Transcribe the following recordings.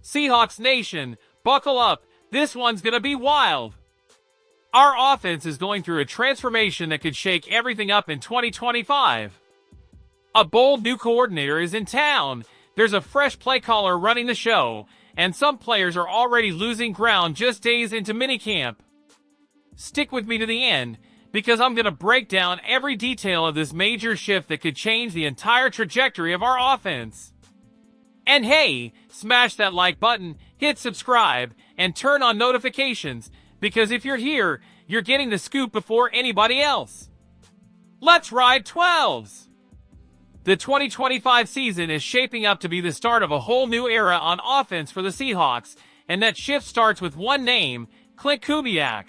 Seahawks Nation, buckle up, this one's gonna be wild. Our offense is going through a transformation that could shake everything up in 2025. A bold new coordinator is in town, there's a fresh play caller running the show, and some players are already losing ground just days into minicamp. Stick with me to the end, because I'm gonna break down every detail of this major shift that could change the entire trajectory of our offense. And hey, smash that like button, hit subscribe, and turn on notifications, because if you're here, you're getting the scoop before anybody else. Let's ride 12s! The 2025 season is shaping up to be the start of a whole new era on offense for the Seahawks, and that shift starts with one name, Clint Kubiak.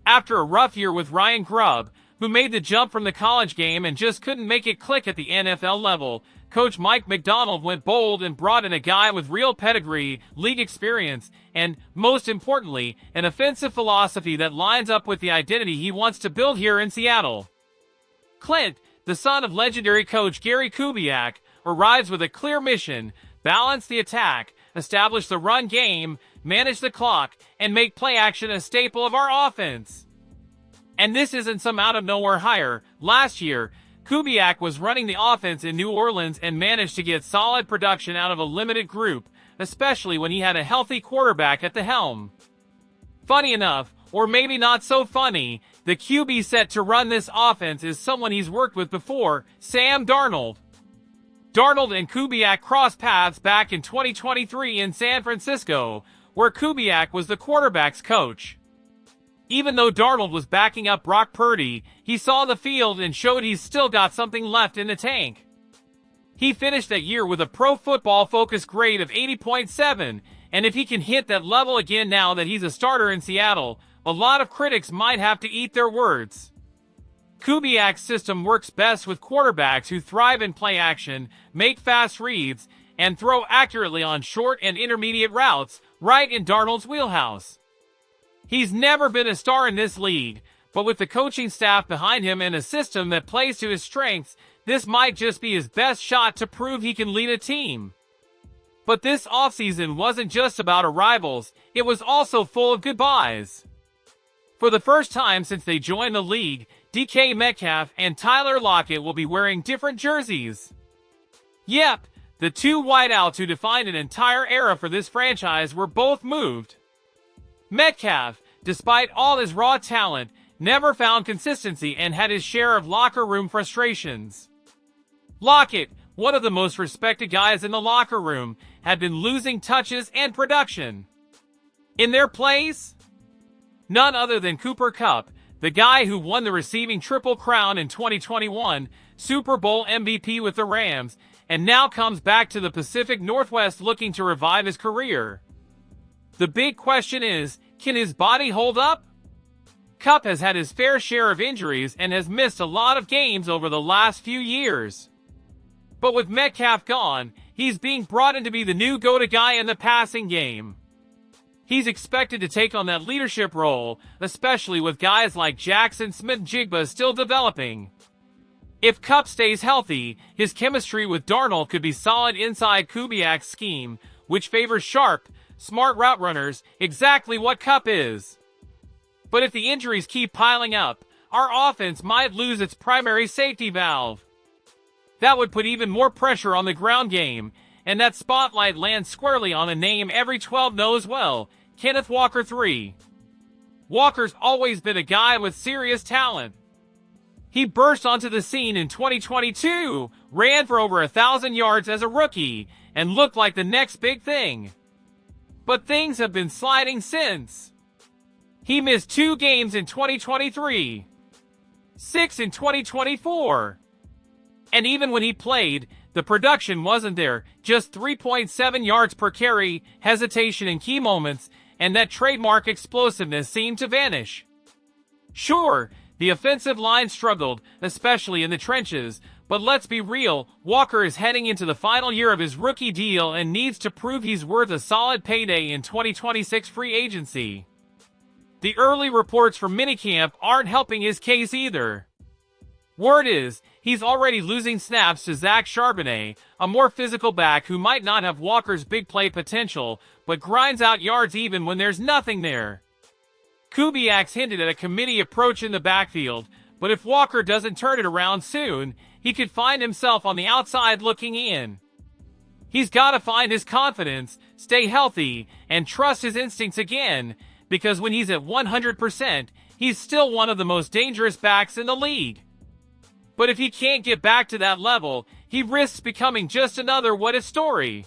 After a rough year with Ryan Grubb, who made the jump from the college game and just couldn't make it click at the NFL level, Coach Mike McDonald went bold and brought in a guy with real pedigree, league experience, and, most importantly, an offensive philosophy that lines up with the identity he wants to build here in Seattle. Clint, the son of legendary coach Gary Kubiak, arrives with a clear mission: balance the attack, establish the run game, manage the clock, and make play action a staple of our offense. And this isn't some out-of-nowhere hire. Last year, Kubiak was running the offense in New Orleans and managed to get solid production out of a limited group, especially when he had a healthy quarterback at the helm. Funny enough, or maybe not so funny, the QB set to run this offense is someone he's worked with before, Sam Darnold. Darnold and Kubiak crossed paths back in 2023 in San Francisco, where Kubiak was the quarterback's coach. Even though Darnold was backing up Brock Purdy, he saw the field and showed he's still got something left in the tank. He finished that year with a Pro Football Focus grade of 80.7, and if he can hit that level again now that he's a starter in Seattle, a lot of critics might have to eat their words. Kubiak's system works best with quarterbacks who thrive in play action, make fast reads, and throw accurately on short and intermediate routes, right in Darnold's wheelhouse. He's never been a star in this league, but with the coaching staff behind him and a system that plays to his strengths, this might just be his best shot to prove he can lead a team. But this offseason wasn't just about arrivals, it was also full of goodbyes. For the first time since they joined the league, DK Metcalf and Tyler Lockett will be wearing different jerseys. Yep, the two wideouts who defined an entire era for this franchise were both moved. Metcalf, despite all his raw talent, never found consistency and had his share of locker room frustrations. Lockett, one of the most respected guys in the locker room, had been losing touches and production. In their place, none other than Cooper Kupp, the guy who won the receiving Triple Crown in 2021, Super Bowl MVP with the Rams, and now comes back to the Pacific Northwest looking to revive his career. The big question is, can his body hold up? Kupp has had his fair share of injuries and has missed a lot of games over the last few years. But with Metcalf gone, he's being brought in to be the new go-to guy in the passing game. He's expected to take on that leadership role, especially with guys like Jackson Smith-Njigba still developing. If Kupp stays healthy, his chemistry with Darnold could be solid inside Kubiak's scheme, which favors sharp, smart route runners, exactly what Kupp is. But if the injuries keep piling up, our offense might lose its primary safety valve. That would put even more pressure on the ground game, and that spotlight lands squarely on a name every 12 knows well, Kenneth Walker III. Walker's always been a guy with serious talent. He burst onto the scene in 2022, ran for over 1,000 yards as a rookie, and looked like the next big thing. But things have been sliding since. He missed 2 games in 2023, 6 in 2024. And even when he played, the production wasn't there, just 3.7 yards per carry, hesitation in key moments, and that trademark explosiveness seemed to vanish. Sure, the offensive line struggled, especially in the trenches, but let's be real, Walker is heading into the final year of his rookie deal and needs to prove he's worth a solid payday in 2026 free agency. The early reports from minicamp aren't helping his case either. Word is, he's already losing snaps to Zach Charbonnet, a more physical back who might not have Walker's big play potential, but grinds out yards even when there's nothing there. Kubiak's hinted at a committee approach in the backfield, but if Walker doesn't turn it around soon, he could find himself on the outside looking in. He's got to find his confidence, stay healthy, and trust his instincts again, because when he's at 100%, he's still one of the most dangerous backs in the league. But if he can't get back to that level, he risks becoming just another what-if story.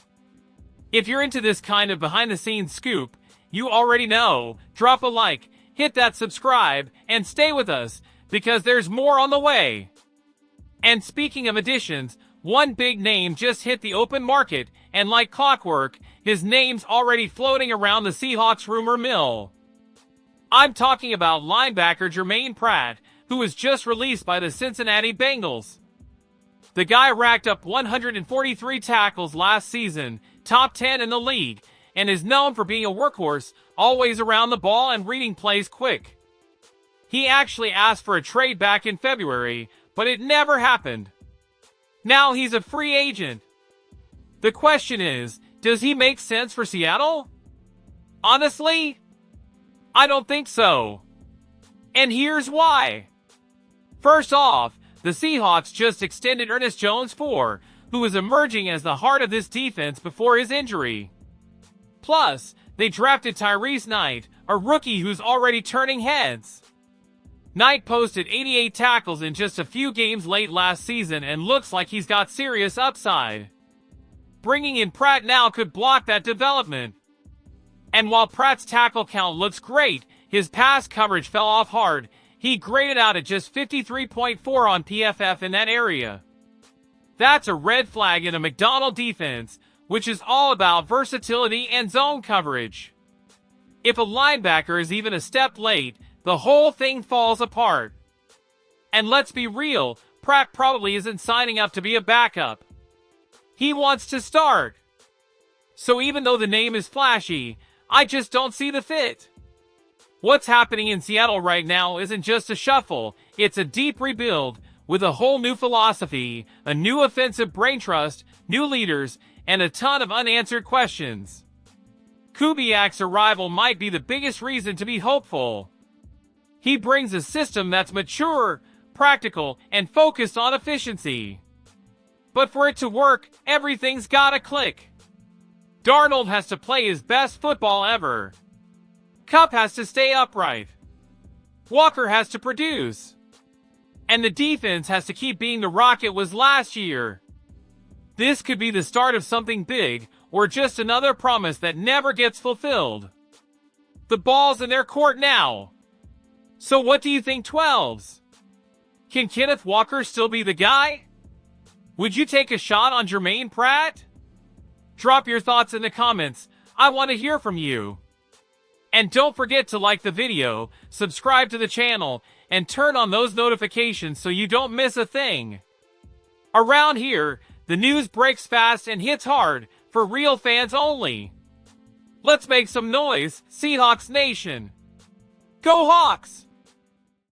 If you're into this kind of behind-the-scenes scoop, you already know, drop a like, hit that subscribe, and stay with us, because there's more on the way. And speaking of additions, one big name just hit the open market, and like clockwork, his name's already floating around the Seahawks rumor mill. I'm talking about linebacker Jermaine Pratt, who was just released by the Cincinnati Bengals. The guy racked up 143 tackles last season, top 10 in the league, and is known for being a workhorse, always around the ball and reading plays quick. He actually asked for a trade back in February, but it never happened. Now he's a free agent. The question is, does he make sense for Seattle? Honestly, I don't think so. And here's why. First off, the Seahawks just extended Ernest Jones IV, who was emerging as the heart of this defense before his injury. Plus, they drafted Tyrese Knight, a rookie who's already turning heads. Knight posted 88 tackles in just a few games late last season and looks like he's got serious upside. Bringing in Pratt now could block that development. And while Pratt's tackle count looks great, his pass coverage fell off hard. He graded out at just 53.4 on PFF in that area. That's a red flag in a McDonald defense, which is all about versatility and zone coverage. If a linebacker is even a step late, the whole thing falls apart. And let's be real, Pratt probably isn't signing up to be a backup. He wants to start. So even though the name is flashy, I just don't see the fit. What's happening in Seattle right now isn't just a shuffle, it's a deep rebuild, with a whole new philosophy, a new offensive brain trust, new leaders, and a ton of unanswered questions. Kubiak's arrival might be the biggest reason to be hopeful. He brings a system that's mature, practical, and focused on efficiency. But for it to work, everything's gotta click. Darnold has to play his best football ever. Kupp has to stay upright. Walker has to produce. And the defense has to keep being the rock it was last year. This could be the start of something big, or just another promise that never gets fulfilled. The ball's in their court now. So what do you think, 12s? Can Kenneth Walker still be the guy? Would you take a shot on Jermaine Pratt? Drop your thoughts in the comments. I want to hear from you. And don't forget to like the video, subscribe to the channel, and turn on those notifications so you don't miss a thing. Around here, the news breaks fast and hits hard, for real fans only. Let's make some noise, Seahawks Nation. Go Hawks!